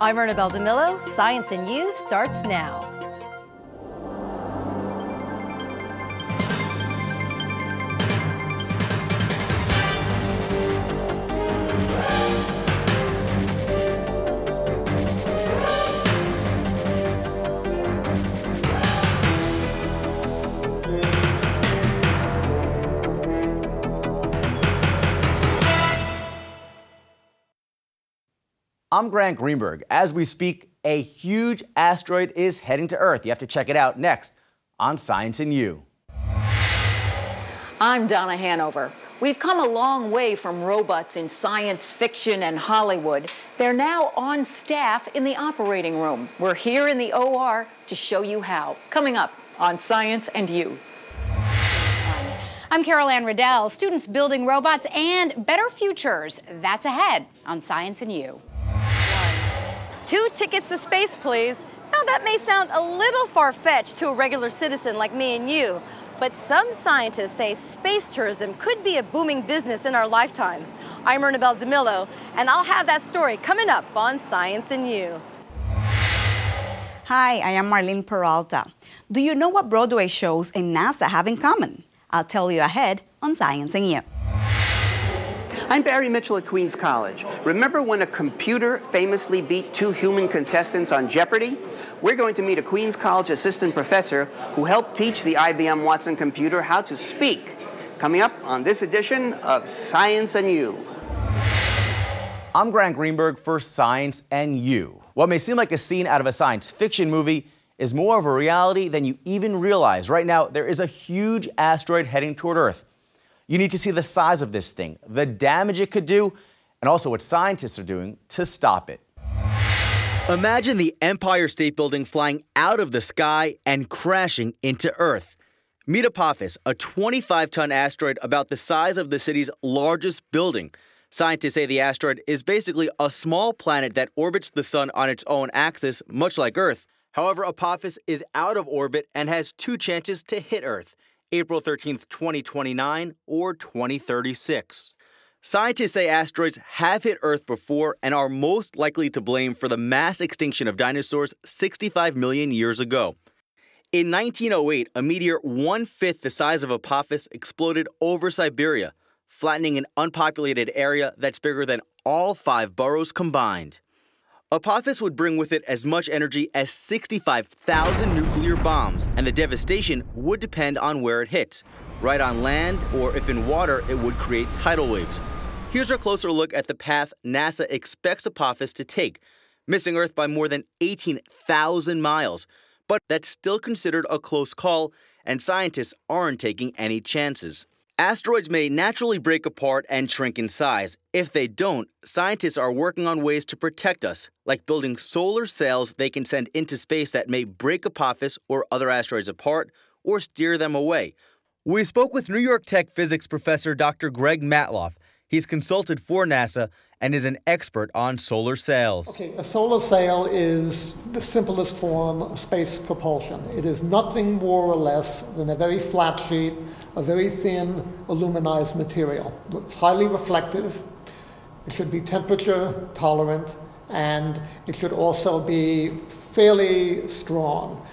I'm Ernabelle DeMillo. Science and You starts now. I'm Grant Greenberg. As we speak, a huge asteroid is heading to Earth. You have to check it out next on Science and You. I'm Donna Hanover. We've come a long way from robots in science fiction and Hollywood. They're now on staff in the operating room. We're here in the OR to show you how. Coming up on Science and You. I'm Carol Ann Riddell. Students building robots and better futures. That's ahead on Science and You. 2 tickets to space, please. Now, that may sound a little far-fetched to a regular citizen like me and you, but some scientists say space tourism could be a booming business in our lifetime. I'm Ernabelle DeMillo, and I'll have that story coming up on Science and You. Hi, I am Marlene Peralta. Do you know what Broadway shows and NASA have in common? I'll tell you ahead on Science and You. I'm Barry Mitchell at Queens College. Remember when a computer famously beat 2 human contestants on Jeopardy? We're going to meet a Queens College assistant professor who helped teach the IBM Watson computer how to speak. Coming up on this edition of Science and You. I'm Grant Greenberg for Science and You. What may seem like a scene out of a science fiction movie is more of a reality than you even realize. Right now, there is a huge asteroid heading toward Earth. You need to see the size of this thing, the damage it could do, and also what scientists are doing to stop it. Imagine the Empire State Building flying out of the sky and crashing into Earth. Meet Apophis, a 25-ton asteroid about the size of the city's largest building. Scientists say the asteroid is basically a small planet that orbits the sun on its own axis, much like Earth. However, Apophis is out of orbit and has 2 chances to hit Earth. April 13th, 2029 or 2036. Scientists say asteroids have hit Earth before and are most likely to blame for the mass extinction of dinosaurs 65 million years ago. In 1908, a meteor 1/5 the size of Apophis exploded over Siberia, flattening an unpopulated area that's bigger than all 5 boroughs combined. Apophis would bring with it as much energy as 65,000 nuclear bombs, and the devastation would depend on where it hits. Right on land, or if in water, it would create tidal waves. Here's a closer look at the path NASA expects Apophis to take, missing Earth by more than 18,000 miles. But that's still considered a close call, and scientists aren't taking any chances. Asteroids may naturally break apart and shrink in size. If they don't, scientists are working on ways to protect us, like building solar sails they can send into space that may break Apophis or other asteroids apart or steer them away. We spoke with New York Tech physics professor Dr. Greg Matloff. He's consulted for NASA and is an expert on solar sails. Okay, a solar sail is the simplest form of space propulsion. It is nothing more or less than a very flat sheet, a very thin aluminized material. It's highly reflective, it should be temperature tolerant, and it should also be fairly strong.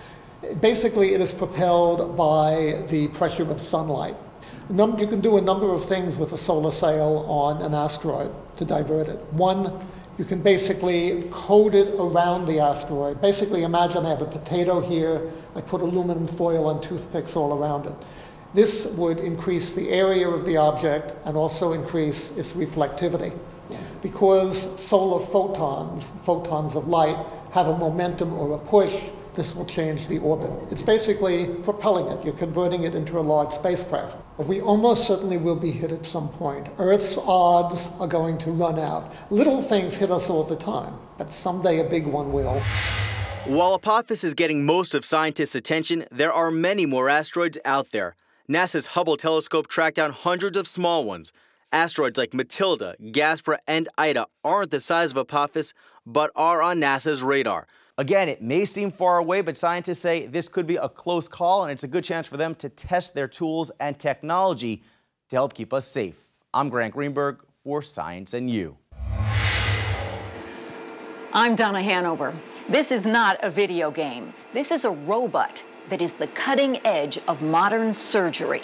Basically, it is propelled by the pressure of sunlight. You can do a number of things with a solar sail on an asteroid to divert it. One, you can basically coat it around the asteroid. Basically, imagine I have a potato here, I put aluminum foil and toothpicks all around it. This would increase the area of the object and also increase its reflectivity. Because solar photons of light, have a momentum or a push, this will change the orbit. It's basically propelling it. You're converting it into a large spacecraft. But we almost certainly will be hit at some point. Earth's odds are going to run out. Little things hit us all the time, but someday a big one will. While Apophis is getting most of scientists' attention, there are many more asteroids out there. NASA's Hubble telescope tracked down hundreds of small ones. Asteroids like Matilda, Gaspra, and Ida aren't the size of Apophis, but are on NASA's radar. Again, it may seem far away, but scientists say this could be a close call, and it's a good chance for them to test their tools and technology to help keep us safe. I'm Grant Greenberg for Science and You. I'm Donna Hanover. This is not a video game. This is a robot that is the cutting edge of modern surgery.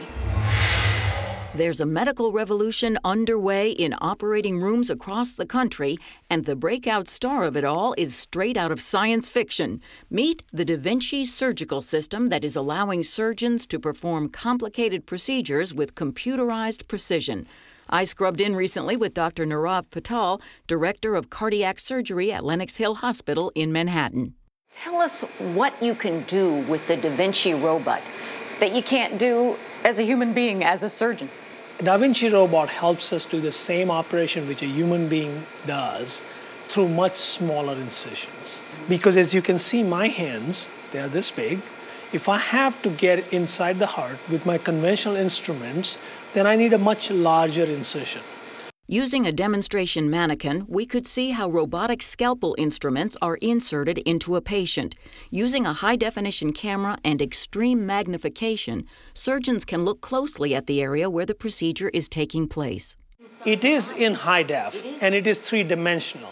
There's a medical revolution underway in operating rooms across the country, and the breakout star of it all is straight out of science fiction. Meet the DaVinci Surgical System that is allowing surgeons to perform complicated procedures with computerized precision. I scrubbed in recently with Dr. Nirav Patel, Director of Cardiac Surgery at Lenox Hill Hospital in Manhattan. Tell us what you can do with the DaVinci robot that you can't do as a human being, as a surgeon. DaVinci robot helps us do the same operation which a human being does through much smaller incisions. Because as you can see, my hands, they are this big. If I have to get inside the heart with my conventional instruments, then I need a much larger incision. Using a demonstration mannequin, we could see how robotic scalpel instruments are inserted into a patient. Using a high-definition camera and extreme magnification, surgeons can look closely at the area where the procedure is taking place. It is in high def, and it is three-dimensional.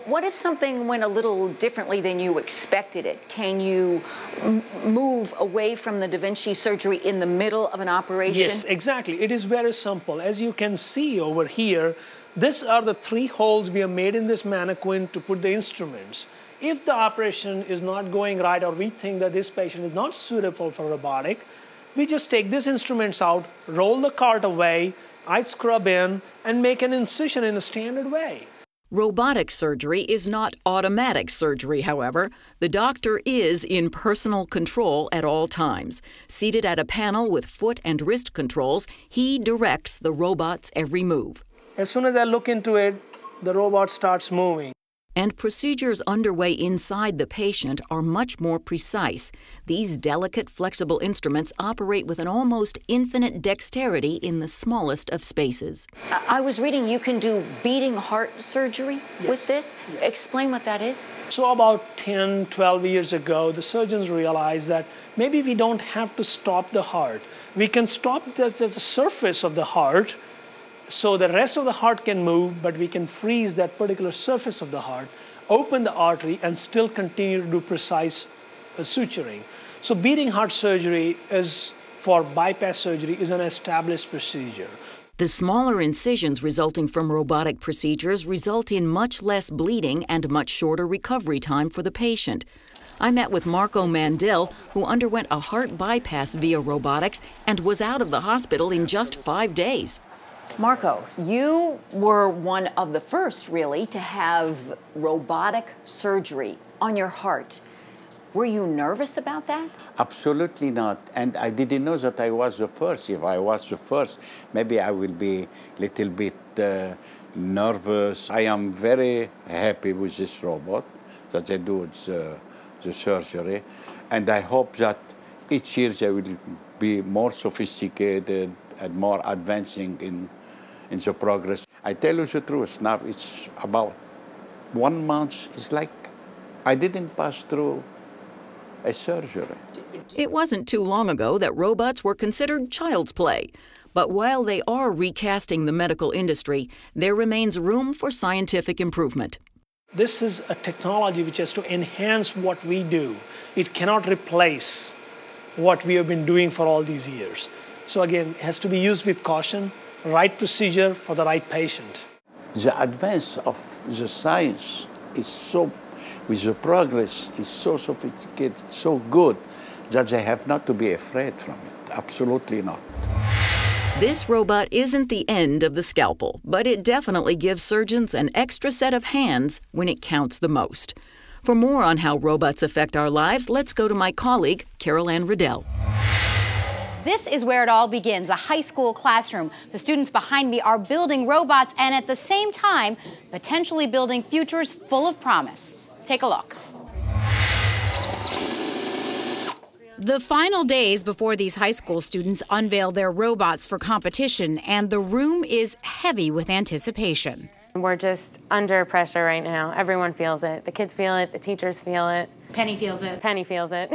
What if something went a little differently than you expected it? Can you move away from the DaVinci surgery in the middle of an operation? Yes, exactly. It is very simple. As you can see over here, these are the 3 holes we have made in this mannequin to put the instruments. If the operation is not going right, or we think that this patient is not suitable for robotic, we just take these instruments out, roll the cart away, I scrub in, and make an incision in a standard way. Robotic surgery is not automatic surgery, however. The doctor is in personal control at all times. Seated at a panel with foot and wrist controls, he directs the robot's every move. As soon as I look into it, the robot starts moving. And procedures underway inside the patient are much more precise. These delicate, flexible instruments operate with an almost infinite dexterity in the smallest of spaces. I was reading you can do beating heart surgery with this. Yes. Explain what that is. So about 10, 12 years ago, the surgeons realized that maybe we don't have to stop the heart. We can stop the surface of the heart, so the rest of the heart can move, but we can freeze that particular surface of the heart, open the artery, and still continue to do precise suturing. So beating heart surgery for bypass surgery is an established procedure. The smaller incisions resulting from robotic procedures result in much less bleeding and much shorter recovery time for the patient. I met with Marco Mandel, who underwent a heart bypass via robotics and was out of the hospital in just 5 days. Marco, you were one of the first, really, to have robotic surgery on your heart. Were you nervous about that? Absolutely not. And I didn't know that I was the first. If I was the first, maybe I will be a little bit nervous. I am very happy with this robot that they do the surgery. And I hope that each year they will be more sophisticated and more advancing in the progress. I tell you the truth, now it's about 1 month. It's like I didn't pass through a surgery. It wasn't too long ago that robots were considered child's play. But while they are recasting the medical industry, there remains room for scientific improvement. This is a technology which has to enhance what we do. It cannot replace what we have been doing for all these years. So again, it has to be used with caution, right procedure for the right patient. The advance of the science is so, with the progress, is so sophisticated, so good, that they have not to be afraid from it. Absolutely not. This robot isn't the end of the scalpel, but it definitely gives surgeons an extra set of hands when it counts the most. For more on how robots affect our lives, let's go to my colleague, Carol Ann Riddell. This is where it all begins, a high school classroom. The students behind me are building robots and at the same time, potentially building futures full of promise. Take a look. The final days before these high school students unveil their robots for competition, and the room is heavy with anticipation. We're just under pressure right now. Everyone feels it. The kids feel it, the teachers feel it. Penny feels it. Penny feels it.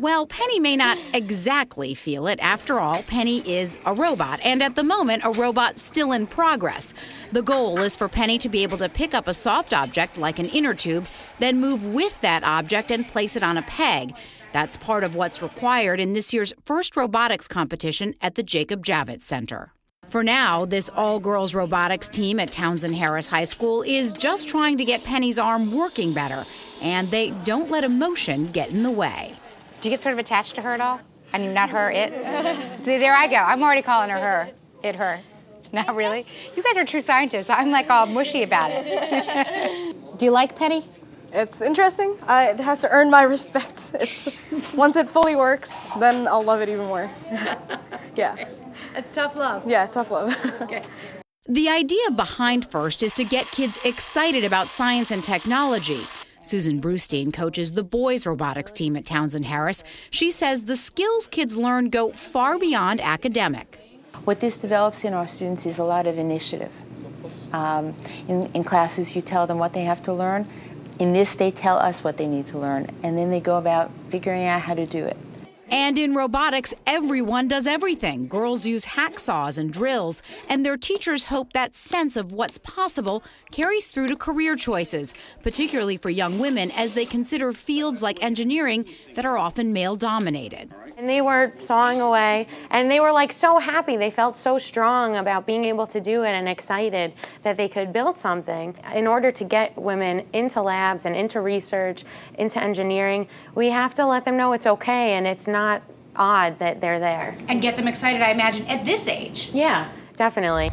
Well, Penny may not exactly feel it. After all, Penny is a robot, and at the moment, a robot still in progress. The goal is for Penny to be able to pick up a soft object like an inner tube, then move with that object and place it on a peg. That's part of what's required in this year's first robotics competition at the Jacob Javits Center. For now, this all-girls robotics team at Townsend Harris High School is just trying to get Penny's arm working better, and they don't let emotion get in the way. Do you get sort of attached to her at all? I mean, not her, it. See, there I go. I'm already calling her her. It, her. Not really. You guys are true scientists. I'm like all mushy about it. Do you like Penny? It's interesting. It has to earn my respect. Once it fully works, then I'll love it even more. Yeah. It's tough love. Yeah, tough love. Okay. The idea behind FIRST is to get kids excited about science and technology. Susan Brustein coaches the boys' robotics team at Townsend Harris. She says the skills kids learn go far beyond academic. What this develops in our students is a lot of initiative. In classes, you tell them what they have to learn. In this, they tell us what they need to learn, and then they go about figuring out how to do it. And in robotics, everyone does everything. Girls use hacksaws and drills, and their teachers hope that sense of what's possible carries through to career choices, particularly for young women as they consider fields like engineering that are often male-dominated. And they were sawing away, and they were like so happy. They felt so strong about being able to do it and excited that they could build something. In order to get women into labs and into research, into engineering, we have to let them know it's okay and it's not odd that they're there. And get them excited, I imagine, at this age. Yeah, definitely.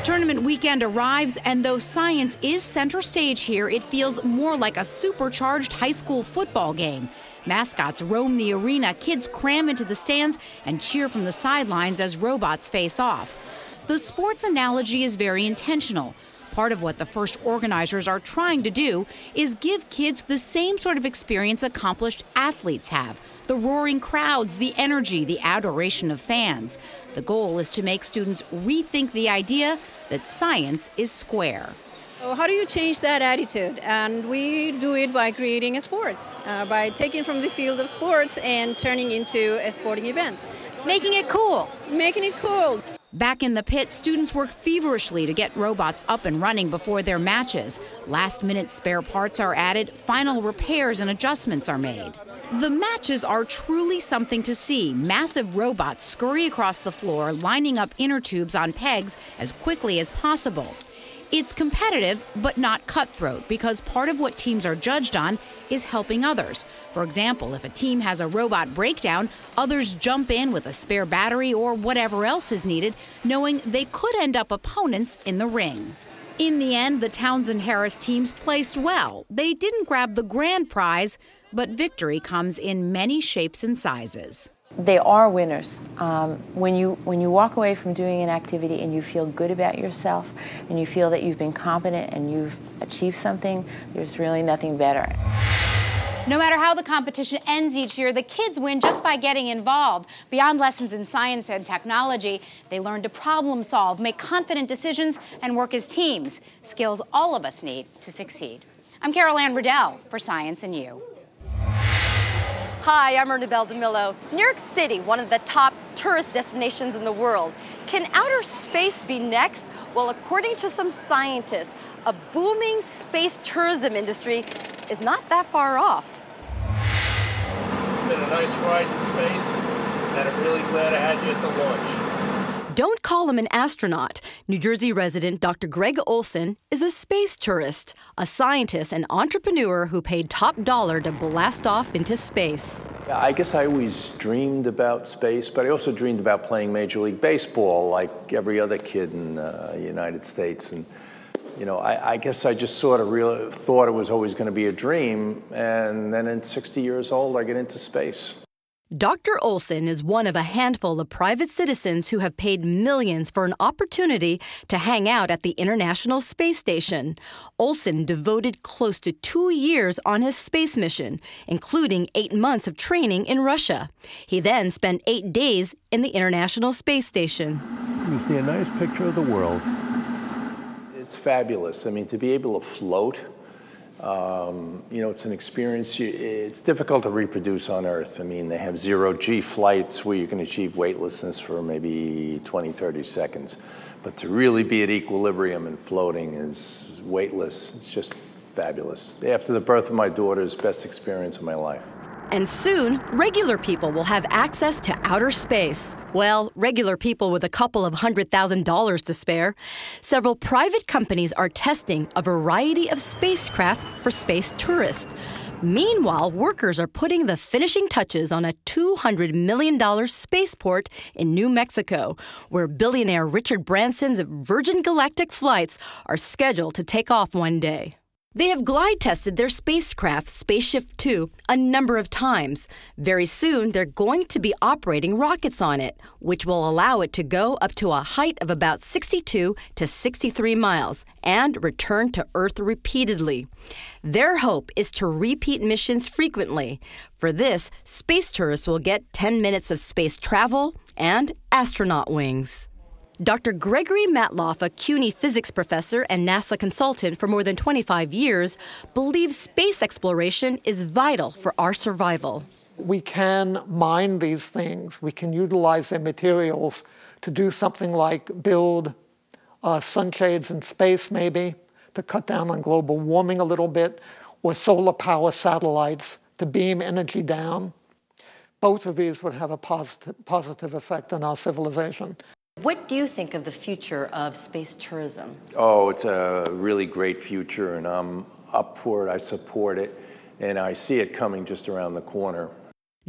Tournament weekend arrives, and though science is center stage here, it feels more like a supercharged high school football game. Mascots roam the arena, kids cram into the stands and cheer from the sidelines as robots face off. The sports analogy is very intentional. Part of what the FIRST organizers are trying to do is give kids the same sort of experience accomplished athletes have. The roaring crowds, the energy, the adoration of fans. The goal is to make students rethink the idea that science is square. So how do you change that attitude? And we do it by creating a sports, by taking from the field of sports and turning into a sporting event. Making it cool. Making it cool. Back in the pit, students work feverishly to get robots up and running before their matches. Last-minute spare parts are added, final repairs and adjustments are made. The matches are truly something to see. Massive robots scurry across the floor, lining up inner tubes on pegs as quickly as possible. It's competitive, but not cutthroat, because part of what teams are judged on is helping others. For example, if a team has a robot breakdown, others jump in with a spare battery or whatever else is needed, knowing they could end up opponents in the ring. In the end, the Townsend Harris teams placed well. They didn't grab the grand prize, but victory comes in many shapes and sizes. They are winners. When you walk away from doing an activity and you feel good about yourself and you feel that you've been competent and you've achieved something, there's really nothing better. No matter how the competition ends each year, the kids win just by getting involved. Beyond lessons in science and technology, they learn to problem solve, make confident decisions, and work as teams, skills all of us need to succeed. I'm Carol Ann Riddell for Science and You. Hi, I'm Ernabelle DeMillo. New York City, one of the top tourist destinations in the world. Can outer space be next? Well, according to some scientists, a booming space tourism industry is not that far off. It's been a nice ride in space, and I'm really glad I had you at the launch. Don't call him an astronaut. New Jersey resident Dr. Greg Olson is a space tourist, a scientist and entrepreneur who paid top dollar to blast off into space. I guess I always dreamed about space, but I also dreamed about playing Major League Baseball like every other kid in the United States. And you know, I guess I just sort of really thought it was always going to be a dream, and then at 60 years old, I get into space. Dr. Olson is one of a handful of private citizens who have paid millions for an opportunity to hang out at the International Space Station. Olson devoted close to 2 years on his space mission, including 8 months of training in Russia. He then spent 8 days in the International Space Station. You see a nice picture of the world. It's fabulous. I mean, to be able to float You know, it's an experience, it's difficult to reproduce on Earth. I mean, they have zero-G flights where you can achieve weightlessness for maybe 20, 30 seconds. But to really be at equilibrium and floating is weightless. It's just fabulous. After the birth of my daughter's best experience of my life. And soon, regular people will have access to outer space. Well, regular people with a couple of $100,000 to spare. Several private companies are testing a variety of spacecraft for space tourists. Meanwhile, workers are putting the finishing touches on a $200 million spaceport in New Mexico, where billionaire Richard Branson's Virgin Galactic flights are scheduled to take off one day. They have glide tested their spacecraft, Spaceship Two, a number of times. Very soon, they're going to be operating rockets on it, which will allow it to go up to a height of about 62 to 63 miles and return to Earth repeatedly. Their hope is to repeat missions frequently. For this, space tourists will get 10 minutes of space travel and astronaut wings. Dr. Gregory Matloff, a CUNY physics professor and NASA consultant for more than 25 years, believes space exploration is vital for our survival. We can mine these things. We can utilize their materials to do something like build sunshades in space, maybe, to cut down on global warming a little bit, or solar power satellites to beam energy down. Both of these would have a positive effect on our civilization. What do you think of the future of space tourism? Oh, it's a really great future, and I'm up for it. I support it, and I see it coming just around the corner.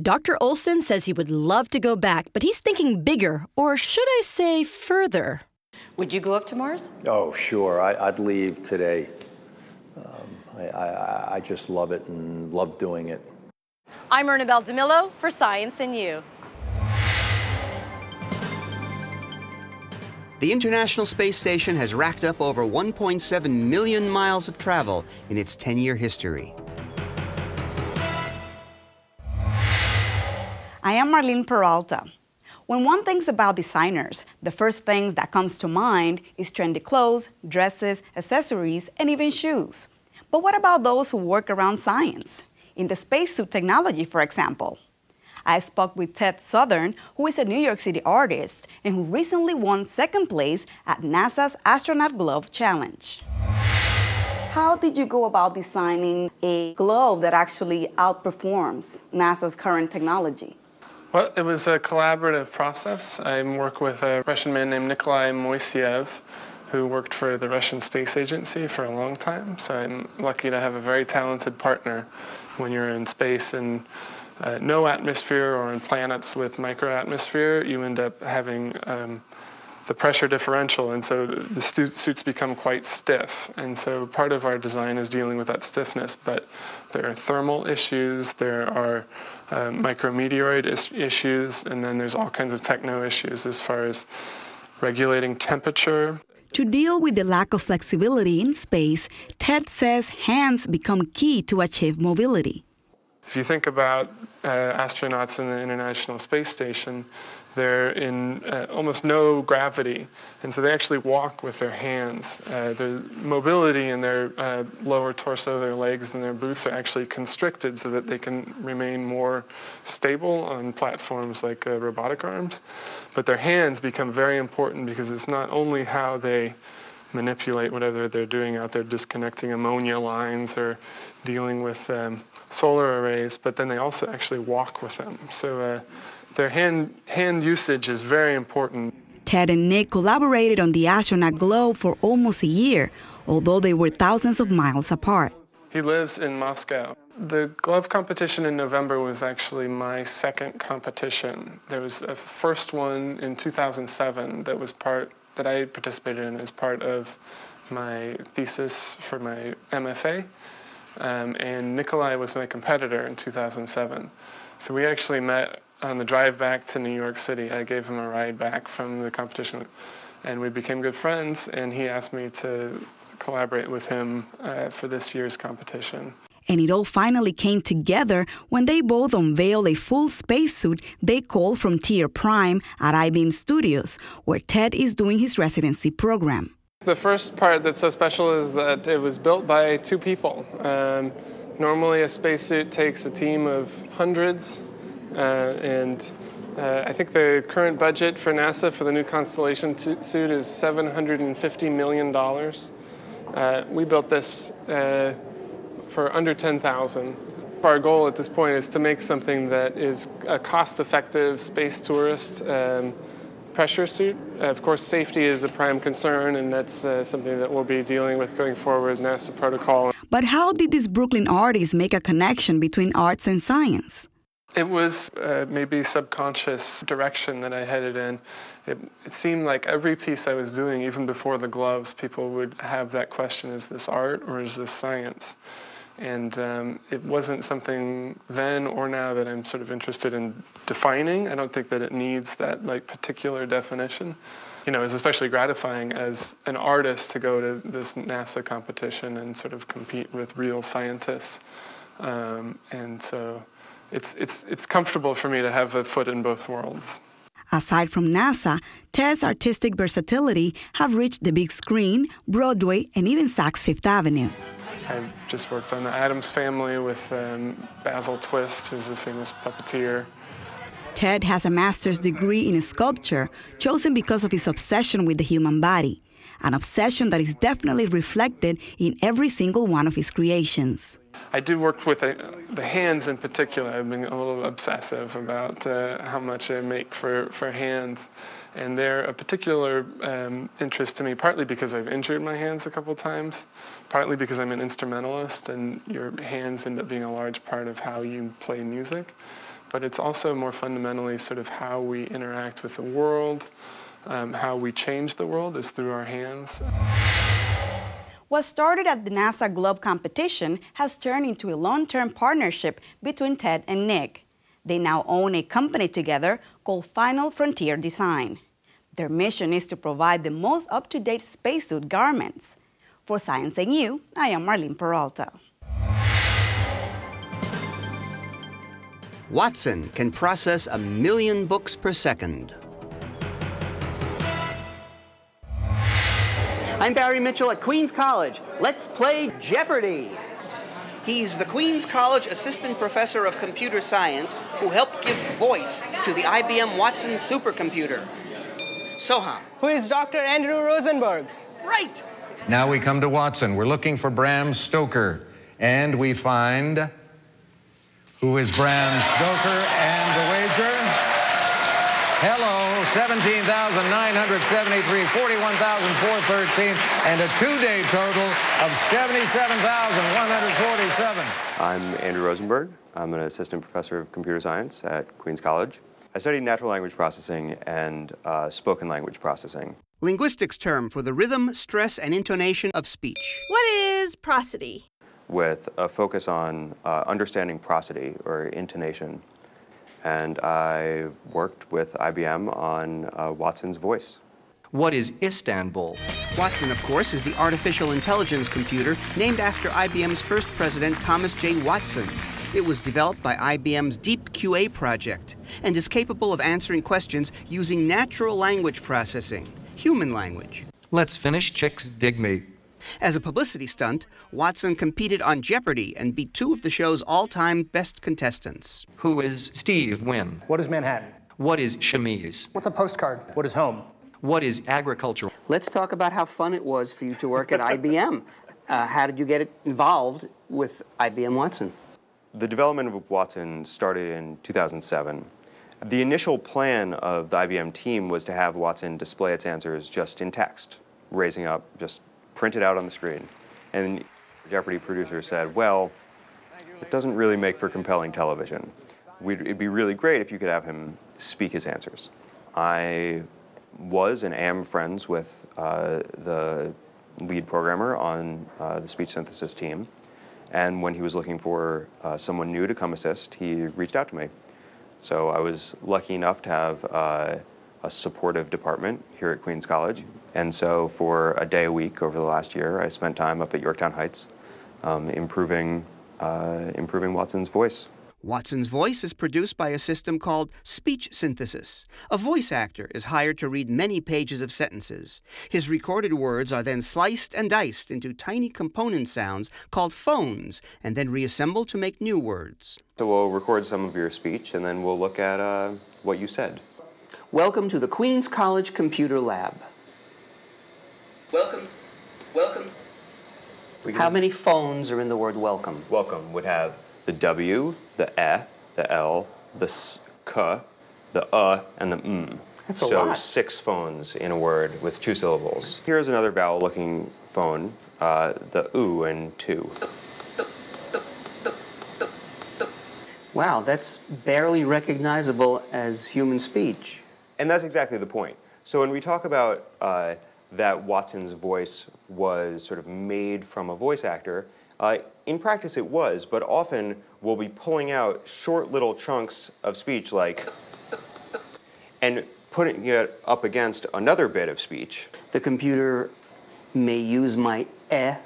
Dr. Olson says he would love to go back, but he's thinking bigger, or should I say further. Would you go up to Mars? Oh, sure. I'd leave today. I just love it and love doing it. I'm Ernabelle DeMillo for Science and You. The International Space Station has racked up over 1.7 million miles of travel in its 10-year history. I am Marlene Peralta. When one thinks about designers, the first thing that comes to mind is trendy clothes, dresses, accessories, and even shoes. But what about those who work around science? In the spacesuit technology, for example. I spoke with Ted Southern, who is a New York City artist and who recently won second place at NASA's Astronaut Glove Challenge. How did you go about designing a glove that actually outperforms NASA's current technology? Well, it was a collaborative process. I work with a Russian man named Nikolai Moiseev, who worked for the Russian Space Agency for a long time. So I'm lucky to have a very talented partner when you're in space and no atmosphere, or in planets with microatmosphere, you end up having the pressure differential, and so the suits become quite stiff. And so part of our design is dealing with that stiffness, but there are thermal issues, there are micrometeoroid issues, and then there's all kinds of techno issues as far as regulating temperature. To deal with the lack of flexibility in space, Ted says hands become key to achieve mobility. If you think about astronauts in the International Space Station, they're in almost no gravity, and so they actually walk with their hands. Their mobility in their lower torso, their legs, and their boots are actually constricted so that they can remain more stable on platforms like robotic arms. But their hands become very important because it's not only how they manipulate whatever they're doing out there, disconnecting ammonia lines or dealing with solar arrays, but then they also actually walk with them. So their hand usage is very important. Ted and Nick collaborated on the astronaut glove for almost a year, although they were thousands of miles apart. He lives in Moscow. The glove competition in November was actually my second competition. There was a first one in 2007 that I participated in as part of my thesis for my MFA. And Nikolai was my competitor in 2007. So we actually met on the drive back to New York City. I gave him a ride back from the competition, and we became good friends, and he asked me to collaborate with him for this year's competition. And it all finally came together when they both unveiled a full spacesuit they call Frontier Prime at I-Beam Studios, where Ted is doing his residency program. The first part that's so special is that it was built by 2 people. Normally a spacesuit takes a team of hundreds, and I think the current budget for NASA for the new Constellation suit is $750 million. We built this for under $10,000. Our goal at this point is to make something that is a cost-effective space tourist pressure suit. Of course, safety is a prime concern, and that's something that we'll be dealing with going forward with NASA protocol. But how did these Brooklyn artists make a connection between arts and science? It was maybe subconscious direction that I headed in. It seemed like every piece I was doing, even before the gloves, people would have that question, is this art or is this science? And it wasn't something then or now that I'm sort of interested in defining. I don't think that it needs that particular definition. You know, it's especially gratifying as an artist to go to this NASA competition and sort of compete with real scientists. And so it's comfortable for me to have a foot in both worlds. Aside from NASA, Ted's artistic versatility have reached the big screen, Broadway, and even Saks Fifth Avenue. I just worked on the Addams Family with Basil Twist, who's a famous puppeteer. Ted has a master's degree in sculpture, chosen because of his obsession with the human body, an obsession that is definitely reflected in every single one of his creations. I do work with the hands in particular. I've been a little obsessive about how much I make for hands. And they're a particular interest to me, partly because I've injured my hands a couple times, partly because I'm an instrumentalist and your hands end up being a large part of how you play music. But it's also more fundamentally sort of how we interact with the world, how we change the world is through our hands. What started at the NASA Globe competition has turned into a long-term partnership between Ted and Nick. They now own a company together called Final Frontier Design. Their mission is to provide the most up-to-date spacesuit garments. For Science and You, I am Marlene Peralta. Watson can process 1 million books per second. I'm Barry Mitchell at Queens College. Let's play Jeopardy! He's the Queens College Assistant Professor of Computer Science who helped give voice to the IBM Watson supercomputer. Soham. Who is Dr. Andrew Rosenberg? Right! Now we come to Watson. We're looking for Bram Stoker. And we find... Who is Bram Stoker? And the wager? Hello, 17,973, 41,413, and a two-day total of 77,147. I'm Andrew Rosenberg. I'm an assistant professor of computer science at Queens College. I studied natural language processing and spoken language processing. Linguistics term for the rhythm, stress, and intonation of speech. What is prosody? With a focus on understanding prosody, or intonation. And I worked with IBM on Watson's voice. What is Istanbul? Watson, of course, is the artificial intelligence computer named after IBM's first president, Thomas J. Watson. It was developed by IBM's Deep QA project and is capable of answering questions using natural language processing, human language. Let's finish Chicks Dig Me. As a publicity stunt, Watson competed on Jeopardy and beat 2 of the show's all-time best contestants. Who is Steve Wynn? What is Manhattan? What is chemise? What's a postcard? What is home? What is agriculture? Let's talk about how fun it was for you to work at IBM. How did you get involved with IBM Watson? The development of Watson started in 2007. The initial plan of the IBM team was to have Watson display its answers just in text, raising up, just printed out on the screen. And the Jeopardy producer said, well, it doesn't really make for compelling television. It'd be really great if you could have him speak his answers. I was and am friends with the lead programmer on the speech synthesis team. And when he was looking for someone new to come assist, he reached out to me. So I was lucky enough to have a supportive department here at Queens College. And so for a day a week over the last year, I spent time up at Yorktown Heights improving Watson's voice. Watson's voice is produced by a system called speech synthesis. A voice actor is hired to read many pages of sentences. His recorded words are then sliced and diced into tiny component sounds called phones, and then reassembled to make new words. So we'll record some of your speech, and then we'll look at what you said. Welcome to the Queen's College Computer Lab. Welcome. Welcome. How many phones are in the word welcome? Welcome would have the W, the E, the L, the S, K, the and the M. That's a lot. So 6 phones in a word with 2 syllables. Here's another vowel-looking phone, the U and 2. Wow, that's barely recognizable as human speech. And that's exactly the point. So when we talk about that Watson's voice was sort of made from a voice actor, in practice it was, but often we'll be pulling out short little chunks of speech like, and putting it up against another bit of speech. The computer may use my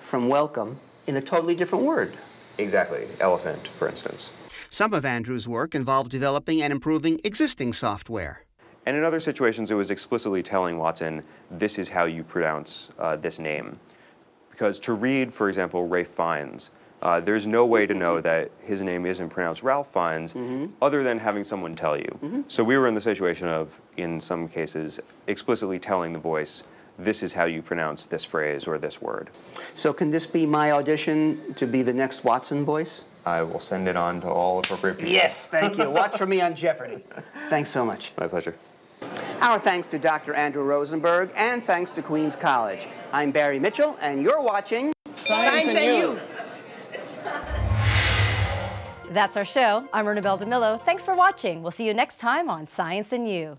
from welcome in a totally different word. Exactly, elephant, for instance. Some of Andrew's work involved developing and improving existing software. And in other situations, it was explicitly telling Watson, this is how you pronounce this name. Because to read, for example, Ralph Fiennes, there's no way to know that his name isn't pronounced Ralph Fiennes other than having someone tell you. So we were in the situation of, in some cases, explicitly telling the voice, this is how you pronounce this phrase or this word. So can this be my audition to be the next Watson voice? I will send it on to all appropriate people. Yes, thank you. Watch for me on Jeopardy. Thanks so much. My pleasure. Our thanks to Dr. Andrew Rosenberg, and thanks to Queens College. I'm Barry Mitchell, and you're watching Science and You. That's our show. I'm Rona Baldemillo. Thanks for watching. We'll see you next time on Science and You.